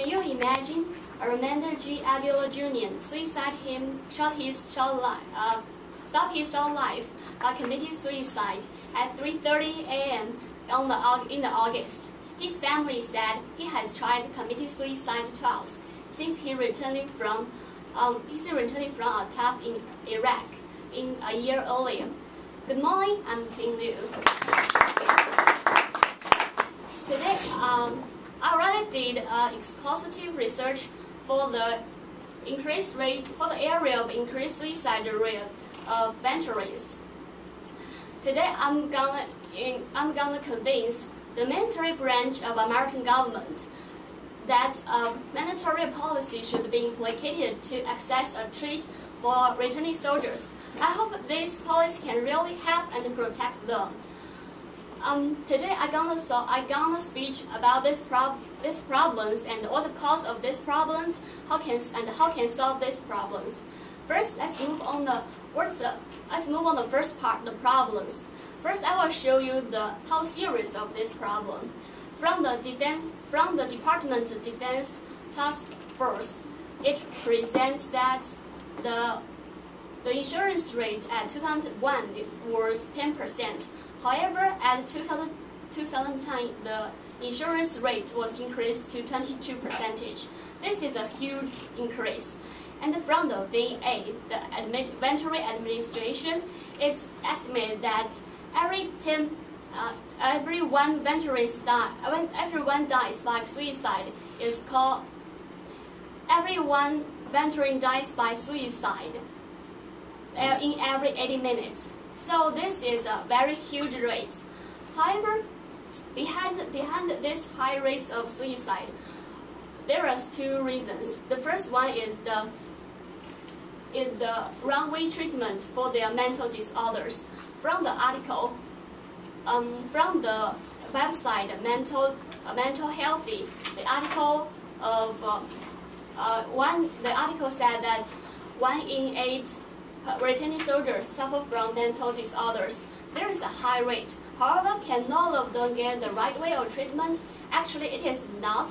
Can you imagine Armando G. Avila Jr. stopped his short life by committing suicide at 3:30 a.m. in August. His family said he has tried committing suicide twice since he returning from a attack in Iraq a year earlier. Good morning, I'm Ting Liu. Today, I already did exhaustive research for the area of increased suicide rate of veterans. Today, I'm gonna convince the military branch of American government that mandatory policy should be implicated to access a treat for returning soldiers. I hope this policy can really help and protect them. Today I'm gonna speak about these problems and what the cause of these problems, how can solve these problems. First, let's move on the first part, the problems. First, I will show you how serious of this problem. From the Department of Defense Task Force, it presents that the insurance rate at 2001 was 10%. However, at 2010, the insurance rate was increased to 22%. This is a huge increase. And from the VA, the Veteran Administration, it's estimated that everyone dies by suicide is called everyone veteran dies by suicide in every 80 minutes. So this is a very huge rate. However, behind this high rates of suicide, there are two reasons. The first one is the wrong way treatment for their mental disorders. From the article, from the website Mental Healthy, the article said that 1 in 8 returning soldiers suffer from mental disorders. There is a high rate. However, can all of them get the right way of treatment? Actually, it is not.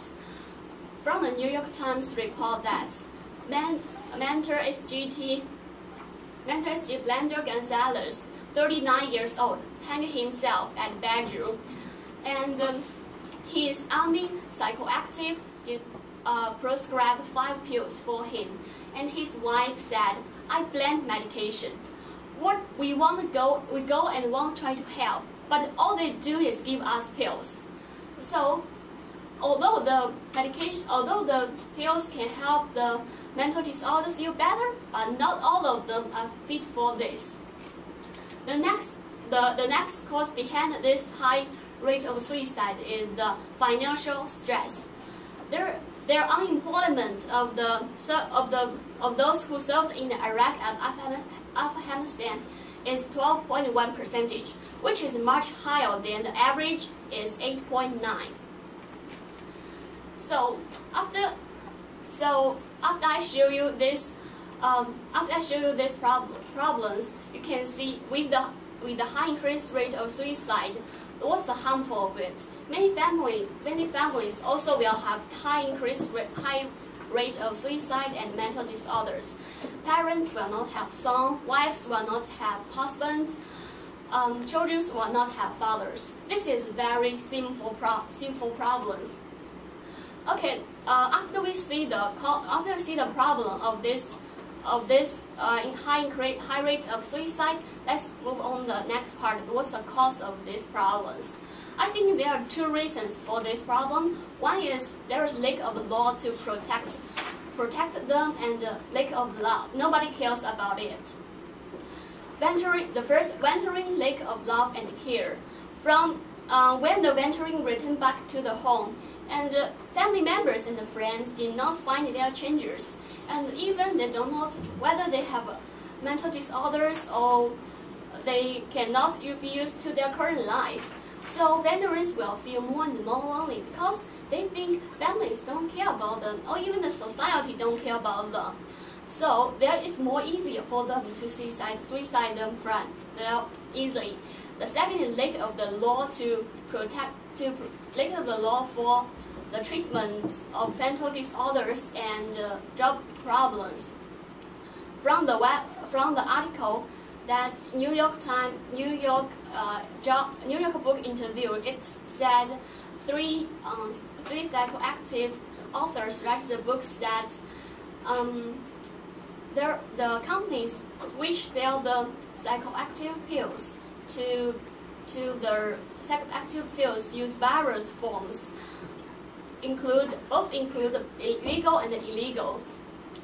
From the New York Times report that mentor SGT Blender Gonzalez, 39 years old, hanged himself at bedroom, and his Army psychoactive prescribed 5 pills for him, and his wife said, "I blame medication. We go and want to try to help, but all they do is give us pills." So, although the pills can help the mental disorder feel better, but not all of them are fit for this. The next cause behind this high rate of suicide is the financial stress. Their unemployment of those who served in Iraq and Afghanistan is 12.1%, which is much higher than the average is 8.9. So after I show you this problems, you can see with the high increased rate of suicide, what's the harmful of it? Many families also will have high rate of suicide and mental disorders. Parents will not have sons, wives will not have husbands, children will not have fathers. This is very simple problems. Okay, after we see the problem of this high rate of suicide, let's move on the next part. What's the cause of these problems? I think there are two reasons for this problem. One is there is lack of law to protect them, and lack of love. Nobody cares about it. The first, lack of love and care. From when the veteran returned back to the home, and family members and friends did not find their changes, and even they don't know whether they have mental disorders or they cannot be used to their current life. So veterans will feel more and more lonely because they think families don't care about them, or even the society don't care about them. So there is more easier for them to suicide easily. The second is lack of the law the treatment of mental disorders and job problems. From the article that New York book interview, it said three psychoactive authors write the books that the companies which sell the psychoactive pills to the psychoactive pills use various forms, both include legal and illegal.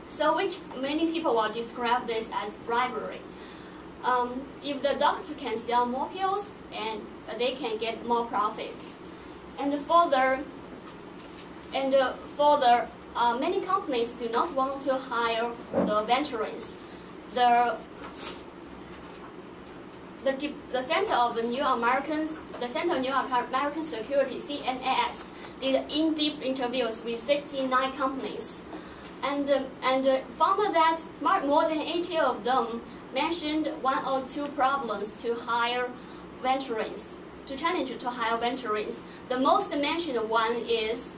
So which many people will describe this as bribery. If the doctor can sell more pills, and they can get more profits. And many companies do not want to hire the veterans. The Center of New American Security (CNAS) did in-depth interviews with 69 companies, and found that more than 80 of them mentioned one or two problems to hire veterans, to hire veterans. The most mentioned one is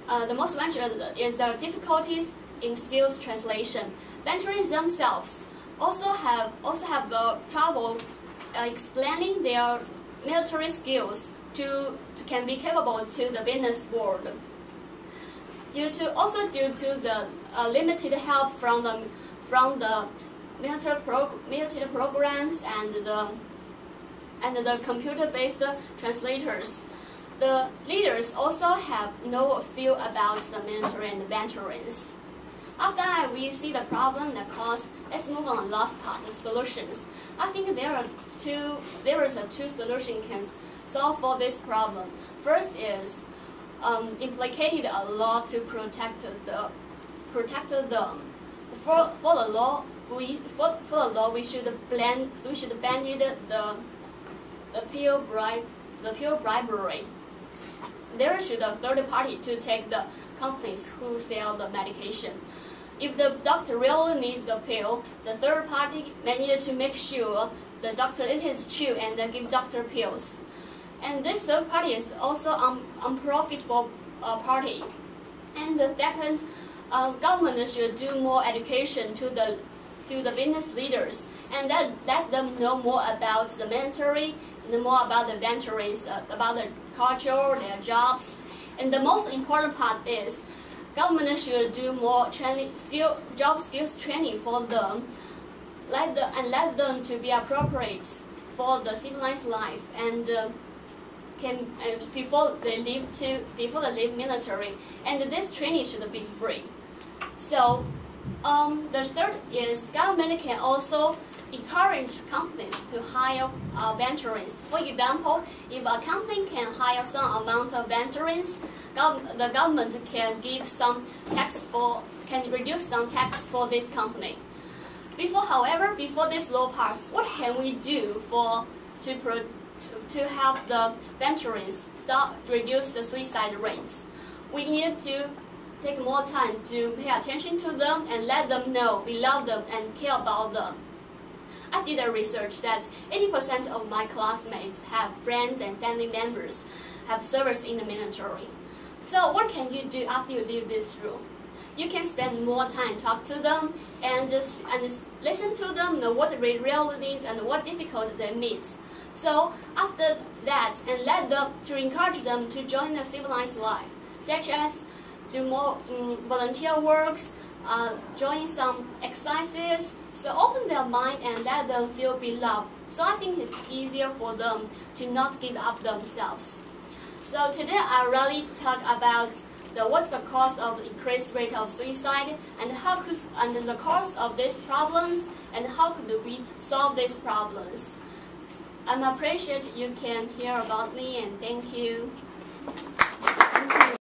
the difficulties in skills translation. Veterans themselves also have trouble explaining their military skills to can be capable to the business world. Due to the limited help from the military programs and the computer-based translators, the leaders also have no feel about the military and the veterans. After we see the problem, the cause, let's move on to the last part, the solutions. I think there are two solutions can solve for this problem. First is implicated a law to protect them. For the law, we should ban the pill bribery. There should a third party to take the companies who sell the medication. If the doctor really needs the pill, the third party may need to make sure the doctor it is true and give doctor pills. And this third party is also unprofitable party. And the second, government should do more education to the business leaders and let them know more about the military and more about the veterans, about their culture, their jobs. And the most important part is government should do more job skills training for them, let them to be appropriate for the civilized life and before they leave military. And this training should be free. So the third is government can also encourage companies to hire veterans. For example, if a company can hire some amount of veterans, the government can give some can reduce some tax for this company. However, before this law passed, what can we do to help the veterans reduce the suicide rates? We need to take more time to pay attention to them and let them know we love them and care about them. I did a research that 80% of my classmates have friends and family members have service in the military. So what can you do after you leave this room? You can spend more time talk to them and listen to them, know what the real needs and what difficulty they meet. So after that, and to encourage them to join the civilized life, such as do more volunteer works, join some exercises, so open their mind and let them feel beloved. So I think it's easier for them to not give up themselves. So today I really talk about what's the cause of the increased rate of suicide and the cause of these problems and how could we solve these problems. I appreciate you can hear about me and thank you.